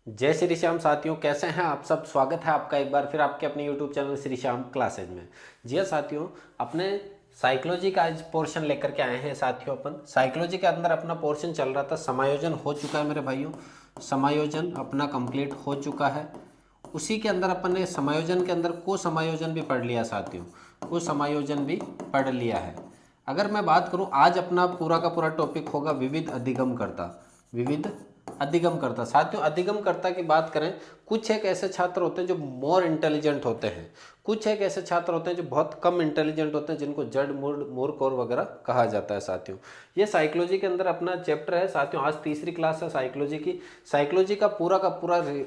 जय श्री श्याम साथियों, कैसे हैं आप सब। स्वागत है आपका एक बार फिर आपके अपने YouTube channel Shri Shyam classes में। जी हाँ साथियों, अपने साइकोलॉजी का आज पोर्शन लेकर के आए हैं साथियों। अपन साइकोलॉजी के अंदर अपना पोर्शन चल रहा था, समायोजन हो चुका है मेरे भाइयों। समायोजन अपना कंप्लीट हो चुका है। उसी के अंदर अपन ने समायोजन के अंदर को समायोजन भी पढ़ लिया साथियों, को समायोजन भी पढ़ लिया है। अगर मैं बात करूं, आज अपना पूरा का पूरा टॉपिक होगा विविध अधिगमकर्ता। विविध अधिगमकर्ता साथियों, अधिगमकर्ता की बात करें, कुछ एक ऐसे छात्र होते हैं जो मोर इंटेलिजेंट होते हैं, कुछ एक ऐसे छात्र होते हैं जो बहुत कम इंटेलिजेंट होते हैं, जिनको जड़ मूर्ख और वगैरह कहा जाता है साथियों। ये साइकोलॉजी के अंदर अपना चैप्टर है साथियों। आज तीसरी क्लास है साइकोलॉजी की। साइकोलॉजी का पूरा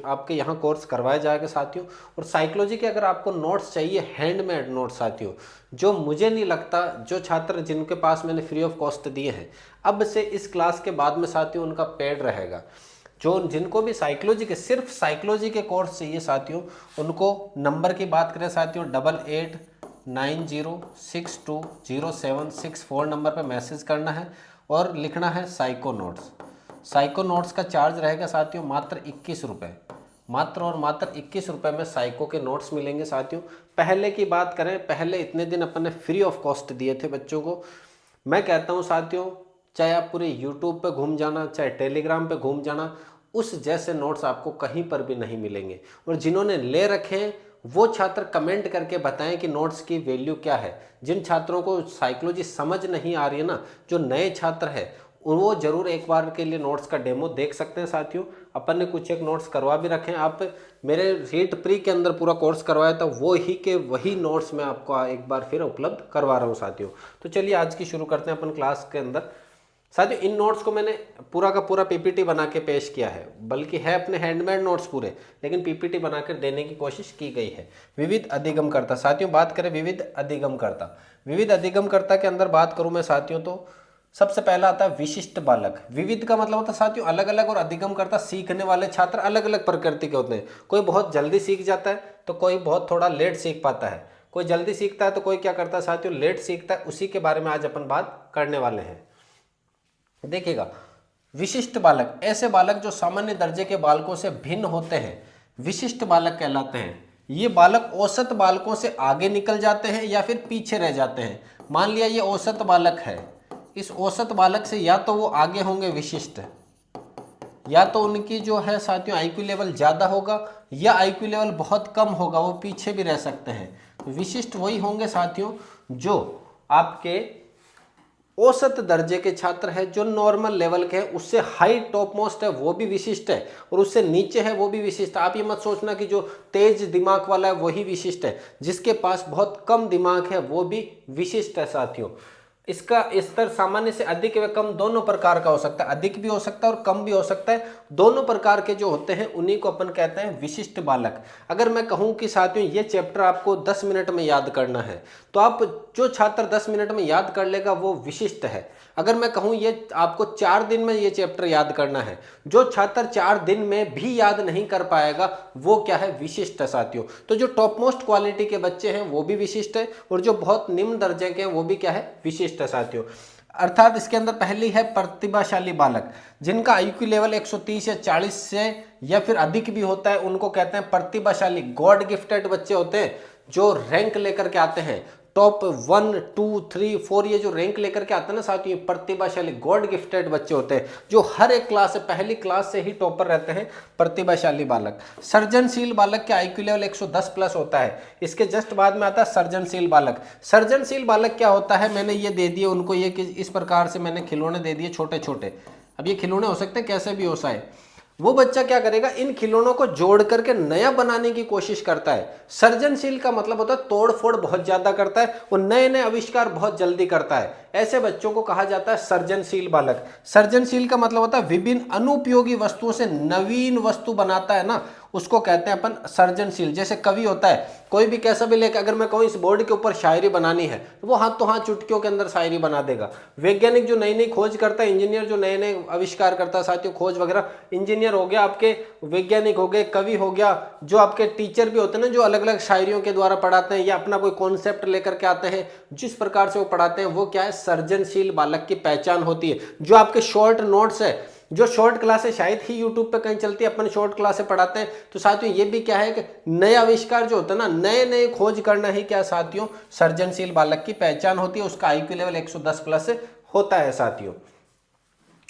आपके यहाँ कोर्स करवाया जाएगा साथियों। और साइकोलॉजी के अगर आपको नोट्स चाहिए, हैंडमेड नोट्स साथियों, जो मुझे नहीं लगता जो छात्र जिनके पास मैंने फ्री ऑफ कॉस्ट दिए हैं, अब से इस क्लास के बाद में साथियों उनका पेड रहेगा। जो जिनको भी साइकोलॉजी के, सिर्फ साइकोलॉजी के कोर्स चाहिए साथियों, उनको नंबर की बात करें साथियों, 8890620764 नंबर पर मैसेज करना है और लिखना है साइको नोट्स। साइको नोट्स का चार्ज रहेगा साथियों मात्र 21 रुपये। मात्र और मात्र 21 रुपये में साइको के नोट्स मिलेंगे साथियों। पहले की बात करें, पहले इतने दिन अपन ने फ्री ऑफ कॉस्ट दिए थे बच्चों को। मैं कहता हूँ साथियों, चाहे आप पूरे यूट्यूब पे घूम जाना, चाहे टेलीग्राम पे घूम जाना, उस जैसे नोट्स आपको कहीं पर भी नहीं मिलेंगे। और जिन्होंने ले रखे हैं वो छात्र कमेंट करके बताएं कि नोट्स की वैल्यू क्या है। जिन छात्रों को साइकोलॉजी समझ नहीं आ रही है ना, जो नए छात्र है, वो जरूर एक बार के लिए नोट्स का डेमो देख सकते हैं साथियों। अपन ने कुछ एक नोट्स करवा भी रखे हैं। आप मेरे रीट प्री के अंदर पूरा कोर्स करवाया था, वो ही के वही नोट्स मैं आपको एक बार फिर उपलब्ध करवा रहा हूँ साथियों। तो चलिए आज की शुरू करते हैं अपन क्लास के अंदर साथियों। इन नोट्स को मैंने पूरा का पूरा पीपीटी बना के पेश किया है, बल्कि है अपने हैंडमेड नोट्स पूरे, लेकिन पीपीटी बनाकर देने की कोशिश की गई है। विविध अधिगमकर्ता साथियों, बात करें विविध अधिगमकर्ता। विविध अधिगमकर्ता के अंदर बात करूं मैं साथियों, तो सबसे पहला आता है विशिष्ट बालक। विविध का मतलब होता है साथियों अलग अलग, और अधिगमकर्ता सीखने वाले छात्र अलग अलग प्रकृति के होते हैं। कोई बहुत जल्दी सीख जाता है तो कोई बहुत थोड़ा लेट सीख पाता है। कोई जल्दी सीखता है तो कोई क्या करता है साथियों, लेट सीखता है। उसी के बारे में आज अपन बात करने वाले हैं। देखिएगा, विशिष्ट बालक ऐसे बालक जो सामान्य दर्जे के बालकों से भिन्न होते हैं, विशिष्ट बालक कहलाते हैं। ये बालक औसत बालकों से आगे निकल जाते हैं या फिर पीछे रह जाते हैं। मान लिया ये औसत बालक है, इस औसत बालक से या तो वो आगे होंगे विशिष्ट, या तो उनकी जो है साथियों आईक्यू लेवल ज़्यादा होगा, या आईक्यू लेवल बहुत कम होगा, वो पीछे भी रह सकते हैं। विशिष्ट वही होंगे साथियों जो आपके औसत दर्जे के छात्र है, जो नॉर्मल लेवल के हैं, उससे हाई टॉप मोस्ट है वो भी विशिष्ट है, और उससे नीचे है वो भी विशिष्ट है। आप ये मत सोचना कि जो तेज दिमाग वाला है वही विशिष्ट है, जिसके पास बहुत कम दिमाग है वो भी विशिष्ट है साथियों। इसका स्तर सामान्य से अधिक व कम दोनों प्रकार का हो सकता है, अधिक भी हो सकता है और कम भी हो सकता है। दोनों प्रकार के जो होते हैं उन्हीं को अपन कहते हैं विशिष्ट बालक। अगर मैं कहूं कि साथियों ये चैप्टर आपको 10 मिनट में याद करना है, तो आप जो छात्र 10 मिनट में याद कर लेगा वो विशिष्ट है। अगर मैं कहूं ये आपको 4 दिन में ये चैप्टर याद करना है, जो छात्र 4 दिन में भी याद नहीं कर पाएगा वो क्या है, विशिष्ट है साथियों। तो जो टॉप मोस्ट क्वालिटी के बच्चे हैं वो भी विशिष्ट है, और जो बहुत निम्न दर्जे के हैं वो भी क्या है, विशिष्ट है साथियों। अर्थात इसके अंदर पहली है प्रतिभाशाली बालक, जिनका आईक्यू लेवल 130 या 40 से या फिर अधिक भी होता है, उनको कहते हैं प्रतिभाशाली। गॉड गिफ्टेड बच्चे होते हैं जो रैंक लेकर के आते हैं, टॉप 1 2 3 4, ये जो रैंक लेकर के आते हैं ना साथियों, ये प्रतिभाशाली गॉड गिफ्टेड बच्चे होते हैं, जो हर एक क्लास से, पहली क्लास से ही टॉपर रहते हैं, प्रतिभाशाली बालक। सृजनशील बालक के आईक्यू लेवल 110 प्लस होता है। इसके जस्ट बाद में आता है सर्जनशील बालक। सर्जनशील बालक क्या होता है, मैंने ये दे दिए उनको, ये इस प्रकार से मैंने खिलौने दे दिए छोटे छोटे। अब ये खिलौने हो सकते हैं कैसे भी हो साए। वो बच्चा क्या करेगा, इन खिलौनों को जोड़ करके नया बनाने की कोशिश करता है। सर्जनशील का मतलब होता है तोड़ फोड़ बहुत ज्यादा करता है, वो नए नए आविष्कार बहुत जल्दी करता है। ऐसे बच्चों को कहा जाता है सर्जनशील बालक। सर्जनशील का मतलब होता है विभिन्न अनुपयोगी वस्तुओं से नवीन वस्तु बनाता है ना, उसको कहते हैं अपन सर्जनशील। जैसे कवि होता है, कोई भी कैसा भी लेकर, अगर मैं कहूँ इस बोर्ड के ऊपर शायरी बनानी है तो वो हाथ तो हाथ चुटकियों के अंदर शायरी बना देगा। वैज्ञानिक जो नई नई खोज करता है, इंजीनियर जो नए नए आविष्कार करता है साथियों, खोज वगैरह, इंजीनियर हो गया आपके, वैज्ञानिक हो गए, कवि हो गया, जो आपके टीचर भी होते हैं ना, जो अलग अलग शायरियों के द्वारा पढ़ाते हैं या अपना कोई कॉन्सेप्ट लेकर के आते हैं, जिस प्रकार से वो पढ़ाते हैं वो क्या है, सर्जनशील बालक की पहचान होती है। जो आपके शॉर्ट नोट्स है, जो शॉर्ट क्लासें शायद ही यूट्यूब पे कहीं चलती है, अपन शॉर्ट क्लासें पढ़ाते हैं। तो साथियों ये भी क्या है कि नए आविष्कार जो होता है ना, नए नए खोज करना ही क्या साथियों सर्जनशील बालक की पहचान होती है। उसका आईक्यू लेवल 110 प्लस होता है साथियों।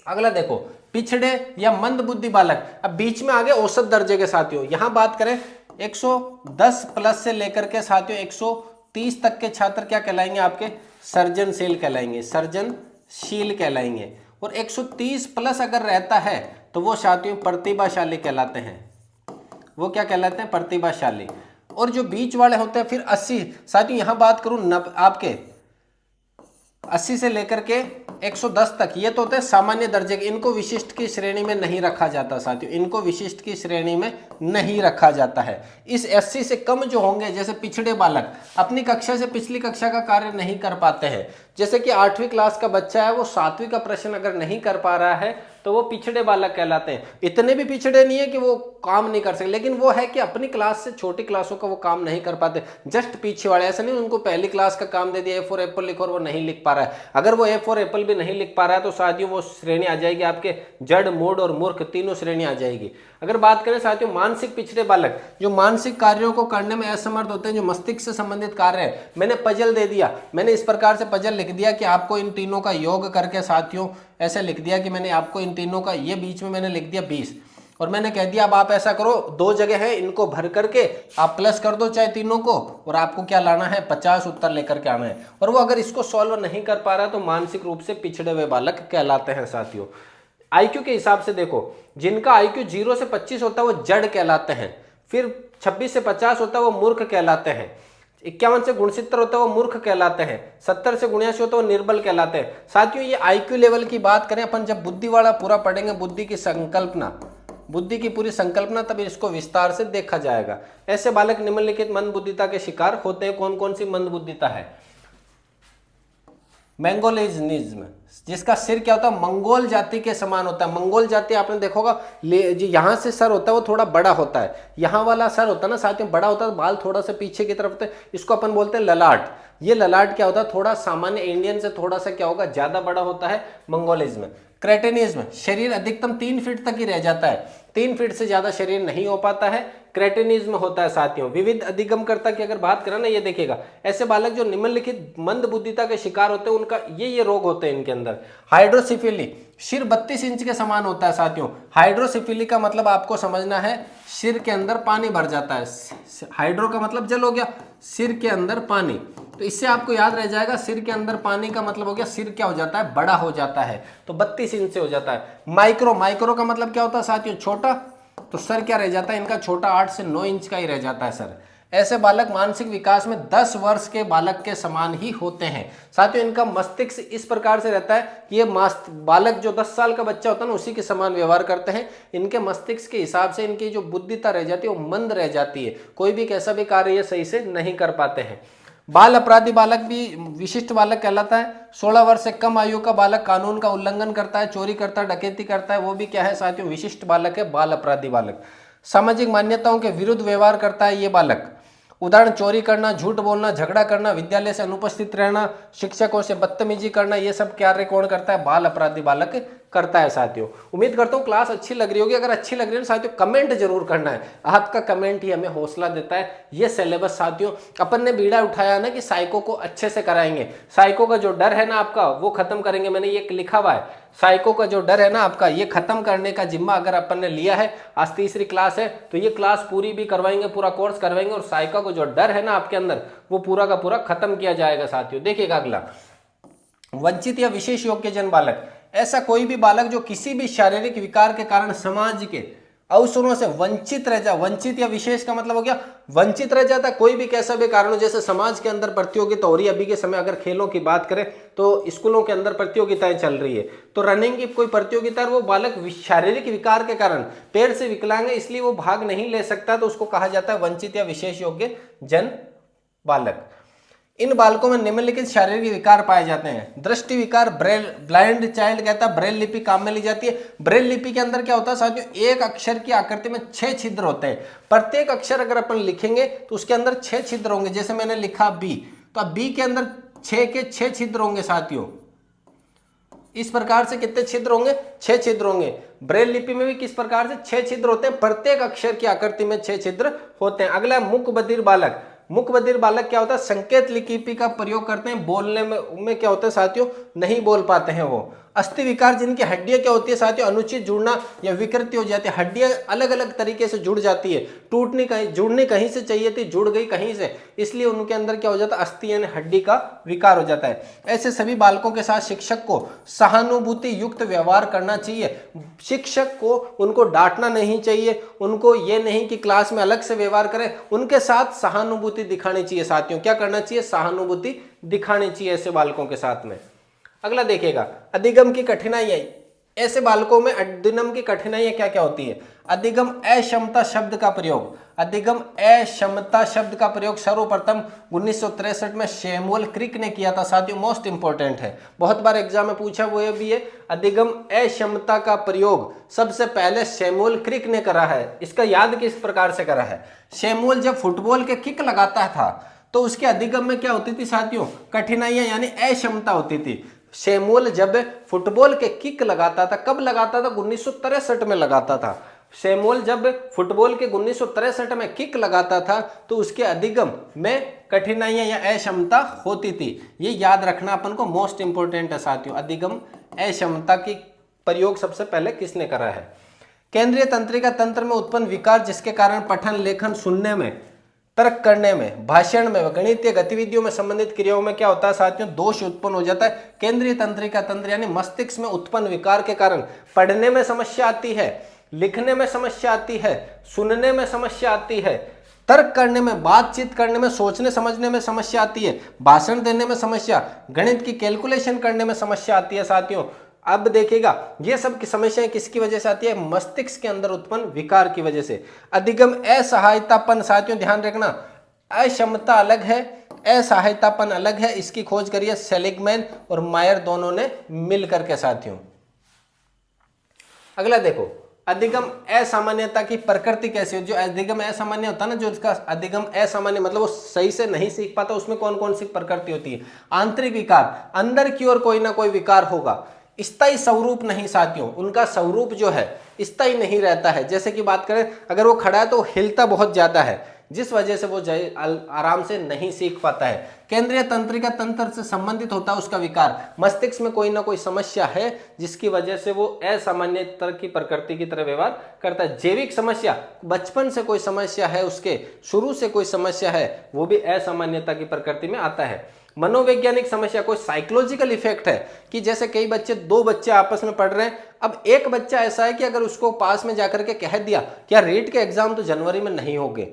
अगला देखो, पिछड़े या मंद बुद्धि बालक। अब बीच में आ गए औसत दर्जे के साथियों। यहां बात करें 110 प्लस से लेकर के साथियों 130 तक के छात्र क्या कहलाएंगे, आपके सर्जनशील कहलाएंगे, सर्जनशील कहलाएंगे। और 130 प्लस अगर रहता है तो वो साथियों प्रतिभाशाली कहलाते हैं। वो क्या कहलाते हैं, प्रतिभाशाली। और जो बीच वाले होते हैं फिर 80, साथियों यहां बात करूं आपके 80 से लेकर के 110 तक, ये तो होते हैं सामान्य दर्जे के। इनको विशिष्ट की श्रेणी में नहीं रखा जाता साथियों, इनको विशिष्ट की श्रेणी में नहीं रखा जाता है। इस 80 से कम जो होंगे, जैसे पिछड़े बालक अपनी कक्षा से पिछली कक्षा का कार्य नहीं कर पाते हैं, जैसे कि 8वीं क्लास का बच्चा है, वो 7वीं का प्रश्न अगर नहीं कर पा रहा है तो वो पिछड़े बालक कहलाते हैं। इतने भी पिछड़े नहीं है कि वो काम नहीं कर सकते, लेकिन वो है कि अपनी क्लास से छोटी क्लासों का वो काम नहीं कर पाते, जस्ट पीछे वाले। ऐसा नहीं उनको पहली क्लास का काम दे दिया, ए फॉर एप्पल लिखो और वो नहीं लिख पा रहा है। अगर वो ए फॉर एप्पल भी नहीं लिख पा रहा है तो साथियों वो श्रेणी आ जाएगी आपके जड़, मूढ़ और मूर्ख, तीनों श्रेणी आ जाएगी। अगर बात करें साथियों मानसिक पिछड़े बालक, जो मानसिक कार्यों को करने में असमर्थ होते हैं, जो मस्तिष्क से संबंधित कार्य है। मैंने पजल दे दिया, मैंने इस प्रकार से पजल लिख दिया कि आपको इन तीनों का योग करके साथियों ऐसे लिख दिया कि मैंने आपको इन तीनों का, ये बीच में मैंने लिख दिया 20, और मैंने कह दिया अब आप ऐसा करो, 2 जगह है इनको भर करके आप प्लस कर दो चाहे तीनों को, और आपको क्या लाना है 50 उत्तर लेकर के आना है। और वो अगर इसको सॉल्व नहीं कर पा रहा तो मानसिक रूप से पिछड़े हुए बालक कहलाते हैं साथियों। आईक्यू के हिसाब से देखो, जिनका आईक्यू 0 से 25 होता है वो जड़ कहलाते हैं, फिर 26 से 50 होता है वो मूर्ख कहलाते हैं, 51 से 69 होता है वो मूर्ख कहलाते हैं, 70 से 79 होता है वो निर्बल कहलाते हैं। साथियों ये आईक्यू लेवल की बात करें अपन, जब बुद्धि वाला पूरा पढ़ेंगे, बुद्धि की संकल्पना, बुद्धि की पूरी संकल्पना, तब इसको विस्तार से देखा जाएगा। ऐसे बालक निम्नलिखित मंद बुद्धिता के शिकार होते हैं। कौन कौन सी मंद बुद्धिता है, मंगोलिज्म, जिसका सिर क्या होता है मंगोल जाति के समान होता है। मंगोल जाति आपने देखोगा यहाँ से सर होता है वो थोड़ा बड़ा होता है, यहाँ वाला सर होता है ना साथियों बड़ा होता है, बाल थोड़ा सा पीछे की तरफ होता है, इसको अपन बोलते हैं ललाट। ये ललाट क्या होता है, थोड़ा सामान्य इंडियन से थोड़ा सा क्या होगा ज्यादा बड़ा होता है मंगोलिज्म। क्रेटिनिज्म, शरीर अधिकतम 3 फीट तक ही रह जाता है, 3 फीट से ज्यादा शरीर नहीं हो पाता है, क्रेटिनिज्म होता है साथियों। विविध अधिगमकर्ता की अगर बात करें ना, ये देखिएगा ऐसे बालक जो निम्नलिखित मंद बुद्धिता के शिकार होते हैं उनका ये रोग होते हैं इनके अंदर। हाइड्रोसिफिली, सिर 32 इंच के समान होता है साथियों। हाइड्रोसिफिली का मतलब आपको समझना है सिर के अंदर पानी भर जाता है। हाइड्रो का मतलब जल हो गया, सिर के अंदर पानी, तो इससे आपको याद रह जाएगा सिर के अंदर पानी का मतलब हो गया सिर क्या हो जाता है बड़ा हो जाता है, तो 32 इंच से हो जाता है। माइक्रो, माइक्रो का मतलब क्या होता है साथियों छोटा, तो सर क्या रह जाता है इनका छोटा, 8 से 9 इंच का ही रह जाता है सर। ऐसे बालक मानसिक विकास में 10 वर्ष के बालक के समान ही होते हैं साथियों। इनका मस्तिष्क इस प्रकार से रहता है कि ये बालक जो 10 साल का बच्चा होता है ना उसी के समान व्यवहार करते हैं। इनके मस्तिष्क के हिसाब से इनकी जो बुद्धिता रह जाती है वो मंद रह जाती है, कोई भी कैसा भी कार्य ये सही से नहीं कर पाते हैं। बाल अपराधी बालक भी विशिष्ट बालक कहलाता है। 16 वर्ष से कम आयु का बालक कानून का उल्लंघन करता है, चोरी करता है, डकैती करता है, वो भी क्या है साथियों विशिष्ट बालक है, बाल अपराधी बालक। सामाजिक मान्यताओं के विरुद्ध व्यवहार करता है ये बालक, उदाहरण चोरी करना, झूठ बोलना, झगड़ा करना, विद्यालय से अनुपस्थित रहना, शिक्षकों से बदतमीजी करना, ये सब कार्य कौन करता है, बाल अपराधी बालक करता है साथियों। उम्मीद करता हूँ क्लास अच्छी लग रही होगी। अगर अच्छी लग रही है साथियों कमेंट जरूर करना है, आपका कमेंट ही हमें हौसला देता है। ये सिलेबस साथियों अपन ने बीड़ा उठाया ना कि साइको को अच्छे से कराएंगे, साइको का जो डर है ना आपका वो खत्म करेंगे। मैंने ये लिखा हुआ है, साइको का जो डर है ना आपका ये खत्म करने का जिम्मा अगर अपन ने लिया है। आज तीसरी क्लास है तो ये क्लास पूरी भी करवाएंगे, पूरा कोर्स करवाएंगे और साइको को जो डर है ना आपके अंदर वो पूरा का पूरा खत्म किया जाएगा साथियों। देखिएगा अगला, वंचित या विशेष योग्यजन बालक, ऐसा कोई भी बालक जो किसी भी शारीरिक विकार के कारण समाज के अवसरों से वंचित रह जाए। वंचित या विशेष का मतलब हो गया वंचित रह जाता है कोई भी कैसा भी कारण हो, जैसे समाज के अंदर प्रतियोगिता हो रही है अभी के समय, अगर खेलों की बात करें तो स्कूलों के अंदर प्रतियोगिताएं चल रही है, तो रनिंग की कोई प्रतियोगिता है, वो बालक शारीरिक विकार के कारण पैर से विकलांग है इसलिए वो भाग नहीं ले सकता, तो उसको कहा जाता है वंचित या विशेष योग्य जन बालक। इन बालकों में निम्नलिखित शारीरिक विकार पाए जाते हैं। दृष्टि विकार, ब्लाइंड चाइल्ड कहता है, ब्रेल लिपि काम में ली जाती है। ब्रेल लिपि के अंदर क्या होता है साथियों, एक अक्षर की आकृति में 6 छिद्र होते हैं। प्रत्येक अक्षर अगर अपन लिखेंगे तो उसके अंदर 6 छिद्र होंगे। जैसे मैंने लिखा बी, तो अब बी के अंदर 6 के 6 छिद्र होंगे साथियों। इस प्रकार से कितने छिद्र होंगे? 6 छिद्र होंगे। ब्रेल लिपि में भी किस प्रकार से 6 छिद्र होते हैं, प्रत्येक अक्षर की आकृति में 6 छिद्र होते हैं। अगला मुख बधिर बालक। मुख बधिर बालक क्या होता है? संकेत लिपि का प्रयोग करते हैं, बोलने में क्या होता है साथियों? नहीं बोल पाते हैं वो। अस्थि विकार, जिनकी हड्डियां क्या होती है साथियों? अनुचित जुड़ना या विकृति हो जाती है, हड्डियां अलग अलग तरीके से जुड़ जाती है, टूटने कहीं जुड़ने कहीं से चाहिए थी, जुड़ गई कहीं से, इसलिए उनके अंदर क्या हो जाता है? अस्थि यानी हड्डी का विकार हो जाता है। ऐसे सभी बालकों के साथ शिक्षक को सहानुभूति युक्त व्यवहार करना चाहिए। शिक्षक को उनको डांटना नहीं चाहिए, उनको ये नहीं कि क्लास में अलग से व्यवहार करें, उनके साथ सहानुभूति दिखानी चाहिए साथियों। क्या करना चाहिए? सहानुभूति दिखानी चाहिए ऐसे बालकों के साथ में। अगला देखिएगा, अधिगम की कठिनाइयां। ऐसे बालकों में अधिगम की कठिनाइयां क्या क्या होती है? अधिगम अक्षमता शब्द का प्रयोग। अधिगम अक्षमता शब्द का प्रयोग सर्वप्रथम 1963 में सैमुअल क्रिक ने किया था साथियों। मोस्ट इंपॉर्टेंट है, बहुत बार एग्जाम में पूछा वो ये भी है। अधिगम अक्षमता का प्रयोग सबसे पहले सैमुअल क्रिक ने करा है। इसका याद किस प्रकार से करा है? सैमुअल जब फुटबॉल के किक लगाता था तो उसके अधिगम में क्या होती थी साथियों? कठिनाइयां यानी अक्षमता होती थी। सैमुअल जब फुटबॉल के किक लगाता था, कब लगाता था? 1963 में लगाता था। सैमुअल जब फुटबॉल के 1963 में किक लगाता था तो उसके अधिगम में कठिनाइयां या अक्षमता होती थी। ये याद रखना अपन को मोस्ट इंपोर्टेंट है साथियों। अधिगम अक्षमता की प्रयोग सबसे पहले किसने करा है? केंद्रीय तंत्रिका तंत्र में उत्पन्न विकार, जिसके कारण पठन, लेखन, सुनने में, तर्क करने में, भाषण में, गणितीय गतिविधियों में संबंधित क्रियाओं में क्या होता है साथियों? दोष उत्पन्न हो जाता है। केंद्रीय तंत्रिका तंत्र यानी मस्तिष्क में उत्पन्न विकार के कारण पढ़ने में समस्या आती है, लिखने में समस्या आती है, सुनने में समस्या आती है, तर्क करने में, बातचीत करने में, सोचने समझने में समस्या आती है, भाषण देने में समस्या, गणित की कैलकुलेशन करने में समस्या आती है साथियों। अब देखिएगा, ये सब की समस्याएं किसकी वजह से आती है? मस्तिष्क के अंदर उत्पन्न विकार की वजह से। अधिगम असहायतापन साथियों, ध्यान रखना, अक्षमता अलग है, असहायतापन अलग है। इसकी खोज करिए सेलिगमैन और मायर दोनों ने मिलकर के साथियों। अगला देखो, अधिगम असामान्यता की प्रकृति कैसी हो? जो अधिगम असामान्य होता है ना, जो इसका अधिगम असामान्य मतलब वो सही से नहीं सीख पाता, उसमें कौन कौन सी प्रकृति होती है? आंतरिक विकार, अंदर की ओर कोई ना कोई विकार होगा। स्थायी स्वरूप नहीं साथियों, उनका स्वरूप जो है स्थायी नहीं रहता है। जैसे कि बात करें, अगर वो खड़ा है तो हिलता बहुत ज्यादा है, जिस वजह से वो आराम से नहीं सीख पाता है। केंद्रीय तंत्रिका तंत्र से संबंधित होता है उसका विकार। मस्तिष्क में कोई ना कोई समस्या है जिसकी वजह से वो असामान्य तरह की प्रकृति की तरह व्यवहार करता है। जैविक समस्या, बचपन से कोई समस्या है, उसके शुरू से कोई समस्या है, वो भी असामान्यता की प्रकृति में आता है। मनोवैज्ञानिक समस्या, कोई साइकोलॉजिकल इफेक्ट है कि जैसे कई बच्चे, दो बच्चे आपस में पढ़ रहे हैं, अब एक बच्चा ऐसा है कि अगर उसको पास में जाकर के कह दिया कि यार रीट के एग्जाम तो जनवरी में नहीं होंगे,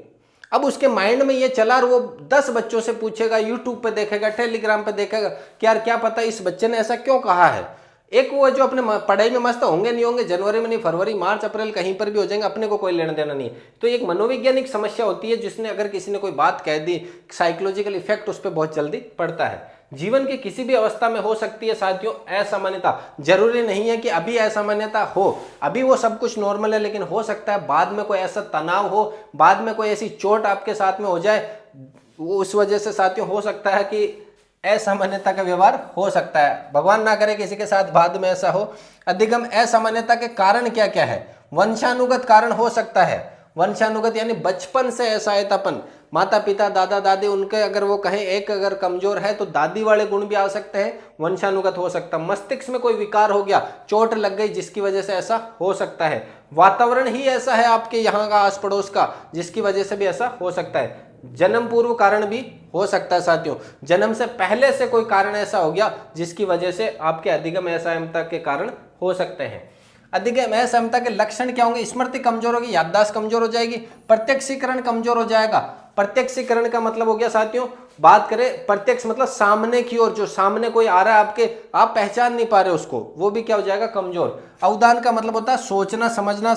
अब उसके माइंड में ये चला और वो 10 बच्चों से पूछेगा, यूट्यूब पे देखेगा, टेलीग्राम पे देखेगा कि यार क्या पता इस बच्चे ने ऐसा क्यों कहा है। एक वो जो अपने पढ़ाई में मस्त होंगे नहीं होंगे, जनवरी में नहीं, फरवरी, मार्च, अप्रैल कहीं पर भी हो जाएंगे, अपने को कोई लेना देना नहीं है। तो एक मनोवैज्ञानिक समस्या होती है जिसने अगर किसी ने कोई बात कह दी, साइकोलॉजिकल इफेक्ट उस पर बहुत जल्दी पड़ता है। जीवन की किसी भी अवस्था में हो सकती है साथियों असामान्यता। जरूरी नहीं है कि अभी असामान्यता हो, अभी वो सब कुछ नॉर्मल है, लेकिन हो सकता है बाद में कोई ऐसा तनाव हो, बाद में कोई ऐसी चोट आपके साथ में हो जाए, वो उस वजह से साथियों हो सकता है कि असामान्यता का व्यवहार हो सकता है। भगवान ना करे किसी के साथ बाद में ऐसा हो। अधिगम असामान्यता के कारण क्या क्या है? वंशानुगत कारण हो सकता है। वंशानुगत यानी बचपन से असहायतापन, माता पिता, दादा दादी, उनके अगर वो कहें एक अगर कमजोर है तो दादी वाले गुण भी आ सकते हैं, वंशानुगत हो सकता है। मस्तिष्क में कोई विकार हो गया, चोट लग गई जिसकी वजह से ऐसा हो सकता है। वातावरण ही ऐसा है आपके यहाँ का, आस पड़ोस का, जिसकी वजह से भी ऐसा हो सकता है। जन्म पूर्व कारण भी हो सकता है साथियों, जन्म से पहले से कोई कारण ऐसा हो गया जिसकी वजह से आपके अधिगम असहायता के कारण हो सकते हैं। अधिगम असहायता के लक्षण क्या होंगे? स्मृति कमजोर होगी, याददाश्त कमजोर हो जाएगी, प्रत्यक्षीकरण कमजोर हो जाएगा। प्रत्यक्षीकरण का मतलब हो गया साथियों, बात करें प्रत्यक्ष मतलब सामने की ओर, जो सामने कोई आ रहा है आपके, आप पहचान नहीं पा रहे उसको, वो भी क्या हो जाएगा? कमजोर। अवधान का मतलब होता है सोचना समझना,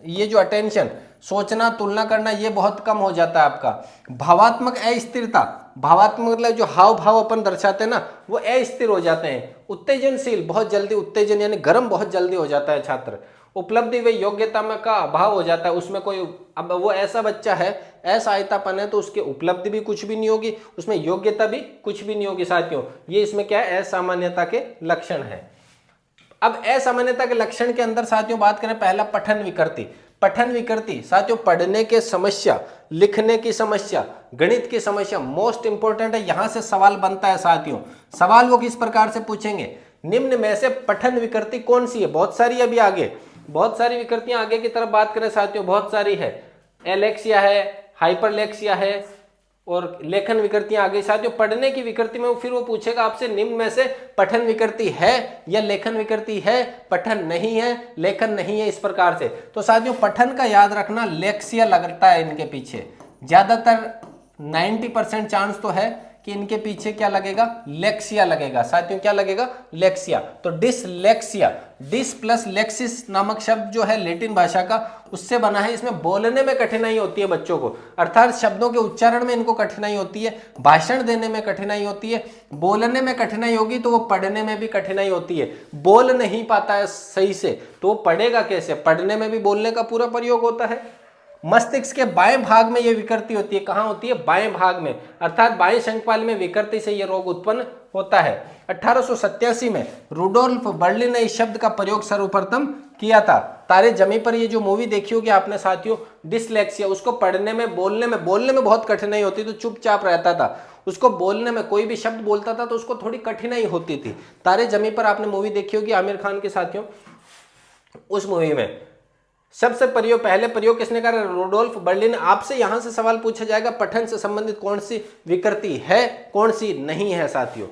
ये जो अटेंशन, सोचना तुलना करना, ये बहुत कम हो जाता है आपका। भावात्मक अस्थिरता, भावात्मक मतलब जो हाव भाव अपन दर्शाते हैं ना, वो अस्थिर हो जाते हैं। उत्तेजनशील, बहुत जल्दी उत्तेजन यानी गर्म बहुत जल्दी हो जाता है छात्र। उपलब्धि व योग्यता में का अभाव हो जाता है, उसमें कोई, अब वो ऐसा बच्चा है, असहायतापन है तो उसकी उपलब्धि भी कुछ भी नहीं होगी, उसमें योग्यता भी कुछ भी नहीं होगी साथियों। ये इसमें क्या है? असामान्यता के लक्षण है। अब असामान्यता के लक्षण के अंदर साथियों बात करें, पहला पठन विकृति। पठन विकृति साथियों पढ़ने के समस्या, लिखने की समस्या, गणित की समस्या मोस्ट इंपोर्टेंट है। यहां से सवाल बनता है साथियों। सवाल वो किस प्रकार से पूछेंगे, निम्न में से पठन विकृति कौन सी है। बहुत सारी अभी आगे, बहुत सारी विकृतियां आगे की तरफ बात करें साथियों, बहुत सारी है। एलेक्सिया है, हाइपरलेक्सिया है और लेखन विकृतियां आ गई साथियों। पढ़ने की विकृति में फिर वो पूछेगा आपसे, निम्न में से पठन विकृति है या लेखन विकृति है, पठन नहीं है, लेखन नहीं है, इस प्रकार से। तो साथियों पठन का याद रखना, लेक्सिया लगता है इनके पीछे, ज्यादातर 90% चांस तो है कि इनके पीछे क्या लगेगा, लेक्सिया लगेगा साथियों। क्या लगेगा, लेक्सिया। तो डिसलेक्सिया, डिस प्लस लेक्सिस नामक शब्द जो है लैटिन भाषा का, उससे बना है। इसमें बोलने में कठिनाई होती है बच्चों को, अर्थात शब्दों के उच्चारण में इनको कठिनाई होती है, भाषण देने में कठिनाई होती है। बोलने में कठिनाई होगी तो वो पढ़ने में भी कठिनाई होती है। बोल नहीं पाता है सही से तो वो पढ़ेगा कैसे, पढ़ने में भी बोलने का पूरा प्रयोग होता है। मस्तिष्क के बाएं भाग में यह विकृति होती है। कहां होती है, बाएं भाग में, अर्थात बाएं शंखपाल में विकृति से यह रोग उत्पन्न होता है। 1887 में रुडोल्फ बर्लिन ने इस शब्द का प्रयोग सर्वप्रथम किया था। तारे जमी पर ये जो मूवी देखी होगी आपने साथियों, डिसलेक्सिया, उसको पढ़ने में बोलने में बहुत कठिनाई होती, तो चुपचाप रहता था। उसको बोलने में, कोई भी शब्द बोलता था तो उसको थोड़ी कठिनाई होती थी। तारे जमी पर आपने मूवी देखी होगी आमिर खान की साथियों, उस मूवी में सबसे पहले प्रयोग किसने करा, रुडोल्फ बर्लिन। आपसे यहां से सवाल पूछा जाएगा, पठन से संबंधित कौन सी विकृति है, कौन सी नहीं है साथियों।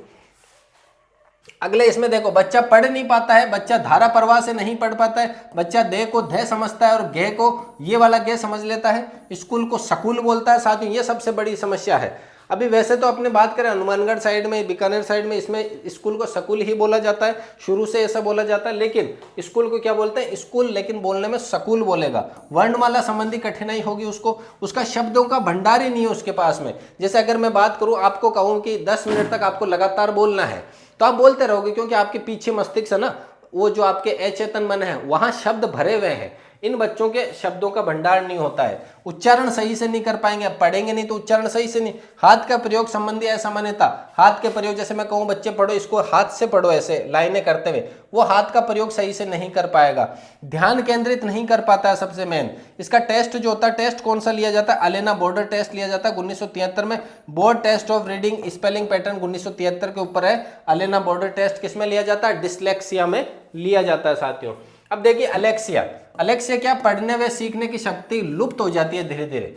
अगले इसमें देखो, बच्चा पढ़ नहीं पाता है, बच्चा धारा प्रवाह से नहीं पढ़ पाता है, बच्चा दे को ध समझता है और गे को ये वाला गे समझ लेता है, स्कूल को स्कूल बोलता है साथियों। ये सबसे बड़ी समस्या है। अभी वैसे तो अपने बात करें हनुमानगढ़ साइड में, बीकानेर साइड में, इसमें स्कूल को स्कूल ही बोला जाता है, शुरू से ऐसा बोला जाता है। लेकिन स्कूल को क्या बोलते हैं, स्कूल, लेकिन बोलने में स्कूल बोलेगा। वर्णमाला संबंधी कठिनाई होगी उसको, उसका शब्दों का भंडार ही नहीं है उसके पास में। जैसे अगर मैं बात करूं, आपको कहूं कि 10 मिनट तक आपको लगातार बोलना है तो आप बोलते रहोगे, क्योंकि आपके पीछे मस्तिष्क है ना, वो जो आपके अचेतन मन है, वहां शब्द भरे हुए हैं। इन बच्चों के शब्दों का भंडार नहीं होता है, उच्चारण सही से नहीं कर पाएंगे, पढ़ेंगे नहीं तो उच्चारण सही से नहीं। हाथ का प्रयोग संबंधी असामान्यता, हाथ के प्रयोग, जैसे मैं कहूँ बच्चे पढ़ो, इसको हाथ से पढ़ो ऐसे लाइनें करते हुए, वो हाथ का प्रयोग सही से नहीं कर पाएगा। ध्यान केंद्रित नहीं कर पाता है सबसे मेन। इसका टेस्ट जो होता है, टेस्ट कौन सा लिया जाता है, अलेना बॉर्डर टेस्ट लिया जाता है 1973 में। बोर्ड test of reading spelling pattern 1973 के ऊपर है। अलेना बॉर्डर टेस्ट किस में लिया जाता है, डिसलेक्सिया में लिया जाता है साथियों। अब देखिए अलेक्सिया, अलेक्सिया क्या, पढ़ने व सीखने की शक्ति लुप्त हो जाती है धीरे धीरे।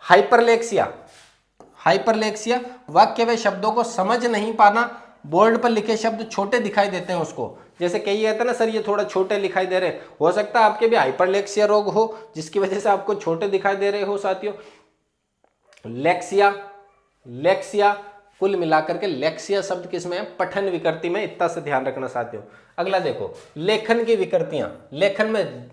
हाइपरलेक्सिया, हाइपरलेक्सिया वाक्य व शब्दों को समझ नहीं पाना, बोर्ड पर लिखे शब्द छोटे दिखाई देते हैं उसको। जैसे कई कहते हैं ना, सर ये थोड़ा छोटे दिखाई दे रहे, हो सकता है आपके भी हाइपरलेक्सिया रोग हो जिसकी वजह से आपको छोटे दिखाई दे रहे हो साथियों। लेक्सिया, लेक्सिया, कुल मिलाकर के लेक्सिया शब्द किसमें है, पठन विकृति में, इतना से ध्यान रखना साथियों। अगला देखो, लेखन की विकृतियां। लेखन में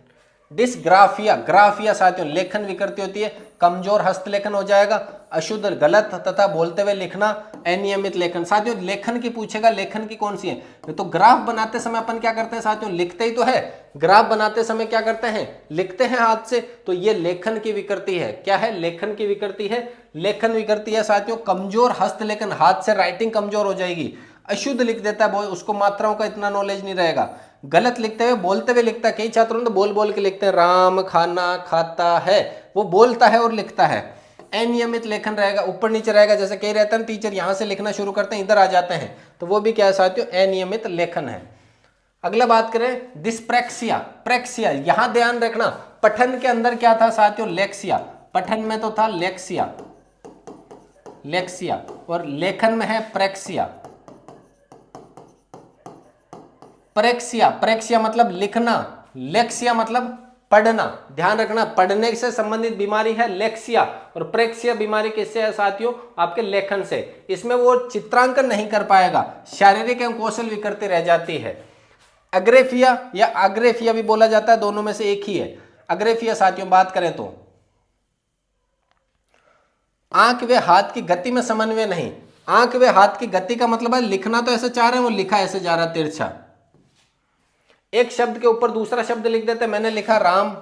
डिसग्राफिया, ग्राफिया साथियों लेखन विकृति होती है। कमजोर हस्तलेखन हो जाएगा, अशुद्ध, गलत तथा बोलते हुए लिखना, अनियमित लेखन। साथियों लेखन की पूछेगा, लेखन की कौन सी है, तो ग्राफ बनाते समय अपन क्या करते हैं साथियों, लिखते ही तो है। ग्राफ बनाते समय क्या करते हैं, लिखते हैं हाथ से, तो ये लेखन की विकृति है। क्या है, लेखन की विकृति है, लेखन विकृति है साथियों। कमजोर हस्तलेखन, हाथ से राइटिंग कमजोर हो जाएगी। अशुद्ध लिख देता है, उसको मात्राओं का इतना नॉलेज नहीं रहेगा। गलत लिखते हुए, बोलते हुए लिखता है। कई छात्रों ने तो बोल बोल के लिखते हैं, राम खाना खाता है, वो बोलता है और लिखता है। अनियमित लेखन रहेगा, ऊपर नीचे रहेगा। जैसे कई रहता है टीचर यहां से लिखना शुरू करते हैं, इधर आ जाते हैं, तो वो भी क्या है साथियों, अनियमित लेखन है। अगला बात करें डिस्प्रेक्सिया, प्रेक्सिया। यहां ध्यान रखना, पठन के अंदर क्या था साथियों, लेक्सिया, पठन में तो था लेक्सिया, लेक्सिया, और लेखन में है प्रेक्सिया। प्रेक्सिया, प्रेक्सिया मतलब लिखना, लेक्सिया मतलब पढ़ना। ध्यान रखना, पढ़ने से संबंधित बीमारी है लेक्सिया, और प्रेक्सिया बीमारी किससे है साथियों, आपके लेखन से। इसमें वो चित्रांकन नहीं कर पाएगा, शारीरिक एवं कौशल विकृति रह जाती है। अग्रेफिया या अग्रेफिया भी बोला जाता है, दोनों में से एक ही है। अग्रेफिया साथियों बात करें तो आंख व हाथ की गति में समन्वय नहीं। आंख व हाथ की गति का मतलब है, लिखना तो ऐसे चाह रहे हैं, वो लिखा ऐसे जा रहा तिरछा। एक शब्द के ऊपर दूसरा शब्द लिख देते हैं। मैंने लिखा राम,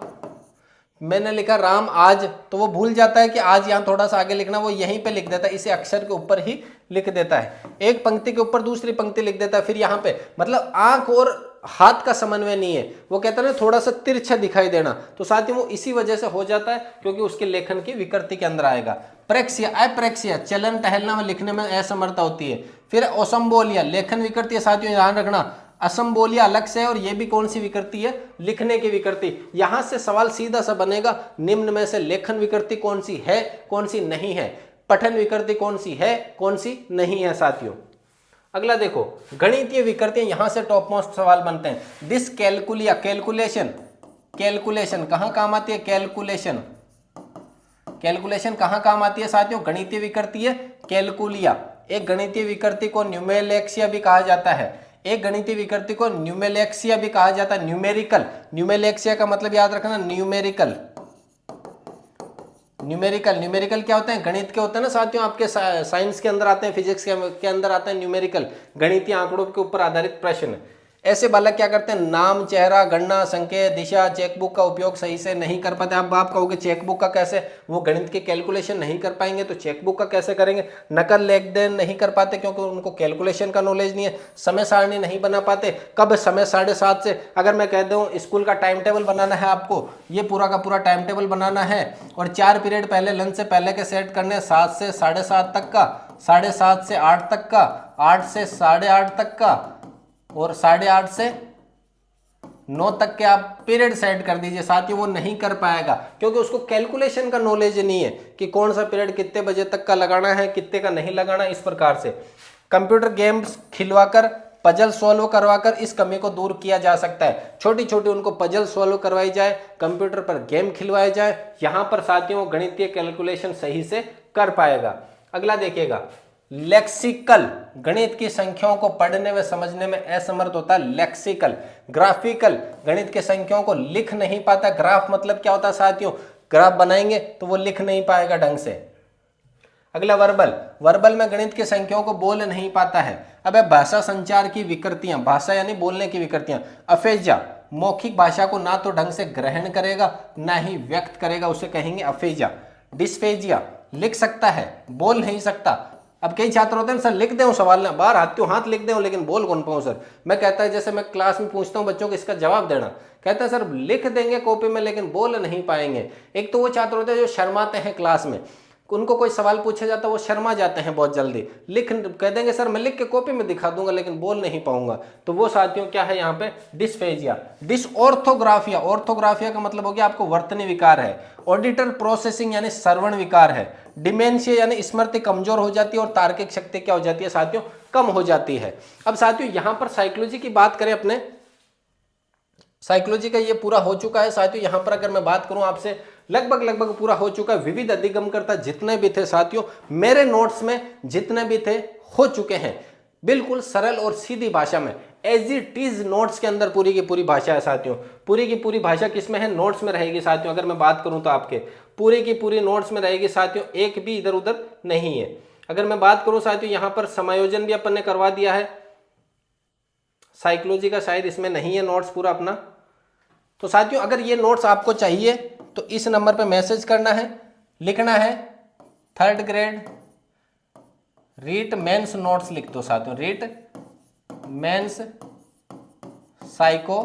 मैंने लिखा राम आज, तो वो भूल जाता है कि आज यहां थोड़ा सा आगे लिखना, वो यहीं पे लिख देता है, इसे अक्षर के ऊपर ही लिख देता है। एक पंक्ति के ऊपर दूसरी पंक्ति लिख देता है, फिर यहाँ पे, मतलब आंख और हाथ का समन्वय नहीं है, वो कहता है ना थोड़ा सा तिरछा दिखाई देना, तो साथियों वो इसी वजह से हो जाता है क्योंकि उसके लेखन की विकृति के अंदर आएगा। प्रेक्सिया, अप्रेक्सिया, चलन टहलना में लिखने में असमर्थता होती है। फिर ओसम्बोलिया, लेखन विकृति है साथियों, ध्यान रखना। असम्बोलिया अलग से है और ये भी कौन सी विकृति है, लिखने की विकृति। यहां से सवाल सीधा सा बनेगा, निम्न में से लेखन विकृति कौन सी है, कौन सी नहीं है, पठन विकृति कौन सी है, कौन सी नहीं है साथियों। अगला देखो, गणितीय विकृतियां, यहां से टॉप मोस्ट सवाल बनते हैं। डिस कैलकुलिया, कैलकुलेशन, कैलकुलेशन कहां काम आती है, कैलकुलेशन, कैलकुलेशन कहां काम आती है साथियों, गणितीय विकृति है कैलकुलिया। एक गणितीय विकृति को न्यूमेलेक्सिया भी कहा जाता है, एक गणितीय विकृति को न्यूमेलेक्सिया भी कहा जाता है। न्यूमेरिकल, न्यूमेलेक्सिया का मतलब याद रखना न्यूमेरिकल, न्यूमेरिकल, न्यूमेरिकल क्या होते हैं, गणित के होते हैं ना साथियों, आपके साइंस के अंदर आते हैं, फिजिक्स के अंदर आते हैं न्यूमेरिकल, गणितीय आंकड़ों के ऊपर आधारित प्रश्न। ऐसे बालक क्या करते हैं, नाम, चेहरा, गणना, संकेत, दिशा, चेकबुक का उपयोग सही से नहीं कर पाते। अब आप कहोगे चेकबुक का कैसे, वो गणित के कैलकुलेशन नहीं कर पाएंगे तो चेकबुक का कैसे करेंगे। नकल लेन देन नहीं कर पाते क्योंकि उनको कैलकुलेशन का नॉलेज नहीं है। समय सारणी नहीं बना पाते, कब समय 7:30 से, अगर मैं कह दूं स्कूल का टाइम टेबल बनाना है आपको, ये पूरा का पूरा टाइम टेबल बनाना है और 4 पीरियड पहले लंच से पहले के सेट करने, 7 से 7:30 तक का, 7:30 से 8 तक का, 8 से 8:30 तक का और 8:30 से 9 तक के आप पीरियड सेट कर दीजिए साथियों। वो नहीं कर पाएगा क्योंकि उसको कैलकुलेशन का नॉलेज नहीं है कि कौन सा पीरियड कितने बजे तक का लगाना है, कितने का नहीं लगाना। इस प्रकार से कंप्यूटर गेम्स खिलवाकर, पजल सॉल्व करवाकर इस कमी को दूर किया जा सकता है। छोटी छोटी उनको पजल सॉल्व करवाई जाए, कंप्यूटर पर गेम खिलवाए जाए, यहां पर साथियों गणितीय कैलकुलेशन सही से कर पाएगा। अगला देखिएगा, लेक्सिकल, गणित की संख्याओं को पढ़ने व समझने में असमर्थ होता है लेक्सिकल। ग्राफिकल, गणित के संख्याओं को लिख नहीं पाता। ग्राफ मतलब क्या होता है साथियों, ग्राफ बनाएंगे तो वो लिख नहीं पाएगा ढंग से। अगला वर्बल, वर्बल में गणित की संख्याओं को बोल नहीं पाता है। अब भाषा संचार की विकृतियां, भाषा यानी बोलने की विकृतियां। अफेजा, मौखिक भाषा को ना तो ढंग से ग्रहण करेगा ना ही व्यक्त करेगा, उसे कहेंगे अफेजा। डिस्फेजिया, लिख सकता है बोल नहीं सकता। अब कई छात्र होते हैं सर लिख दे सवाल ना, बाहर हाथ लिख दे लेकिन बोल कौन पाऊं सर। मैं कहता है जैसे मैं क्लास में पूछता हूं बच्चों को इसका जवाब देना, कहता है सर लिख देंगे कॉपी में लेकिन बोल नहीं पाएंगे। एक तो वो छात्र होते हैं जो शर्माते हैं क्लास में, उनको कोई सवाल पूछा जाता है वो शर्मा जाते हैं बहुत जल्दी, लिख कह देंगे सर मैं लिख के कॉपी में दिखा दूंगा लेकिन बोल नहीं पाऊंगा। तो वो साथियों क्या है यहाँ पे, डिस्फेजिया। डिसऑर्थोग्राफिया, ऑर्थोग्राफिया का मतलब हो गया आपको वर्तनी विकार है। ऑडिटर प्रोसेसिंग यानी श्रवण विकार है। डिमेंशिया यानी स्मृति कमजोर हो जाती है और तार्किक शक्ति क्या हो जाती है साथियों, कम हो जाती है। अब साथियों यहाँ पर साइकोलॉजी की बात करें, अपने साइकोलॉजी का ये पूरा हो चुका है साथियों। यहाँ पर अगर मैं बात करूं आपसे, लगभग पूरा हो चुका है। विविध अधिगमकर्ता जितने भी थे साथियों, मेरे नोट्स में जितने भी थे हो चुके हैं, बिल्कुल सरल और सीधी भाषा में, एज इट इज नोट्स के अंदर पूरी की पूरी भाषा है साथियों। पूरी की पूरी भाषा किस में है, नोट्स में रहेगी साथियों। अगर मैं बात करूं तो आपके पूरी की पूरी नोट्स में रहेगी साथियों, एक भी इधर उधर नहीं है। अगर मैं बात करूं साथियों, यहां पर समायोजन भी अपन ने करवा दिया है, साइकोलॉजी का शायद इसमें नहीं है नोट्स पूरा अपना। तो साथियों अगर ये नोट्स आपको चाहिए तो इस नंबर पे मैसेज करना है, लिखना है 3rd grade REET mains notes लिख दो साथियों, रीट मेंस साइको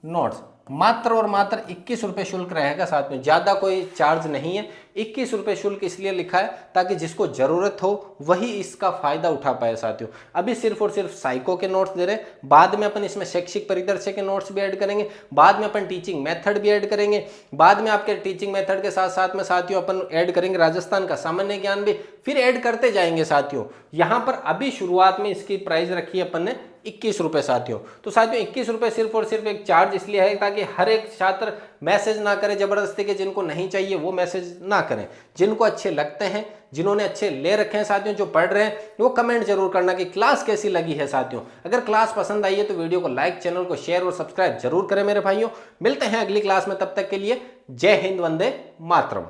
नोट्स। मात्र और मात्र 21 रुपये शुल्क रहेगा साथियों, ज्यादा कोई चार्ज नहीं है। 21 रुपये शुल्क इसलिए लिखा है ताकि जिसको जरूरत हो वही इसका फायदा उठा पाए साथियों। अभी सिर्फ और सिर्फ साइको के नोट्स दे रहे, बाद में अपन इसमें शैक्षिक परिदृश्य के नोट्स भी ऐड करेंगे, बाद में अपन टीचिंग मेथड भी ऐड करेंगे, बाद में आपके टीचिंग मेथड के साथ साथ में साथियों अपन ऐड करेंगे राजस्थान का सामान्य ज्ञान भी, फिर ऐड करते जाएंगे साथियों। यहाँ पर अभी शुरुआत में इसकी प्राइस रखी है अपन ने 21 रुपये साथियों। तो साथियों 21 रुपये सिर्फ और सिर्फ एक चार्ज इसलिए है ताकि हर एक छात्र मैसेज ना करे जबरदस्ती के, जिनको नहीं चाहिए वो मैसेज ना करें, जिनको अच्छे लगते हैं, जिन्होंने अच्छे ले रखे हैं साथियों, जो पढ़ रहे हैं वो कमेंट जरूर करना कि क्लास कैसी लगी है साथियों। अगर क्लास पसंद आई है तो वीडियो को लाइक, चैनल को शेयर और सब्सक्राइब जरूर करें मेरे भाइयों। मिलते हैं अगली क्लास में, तब तक के लिए जय हिंद, वंदे मातरम।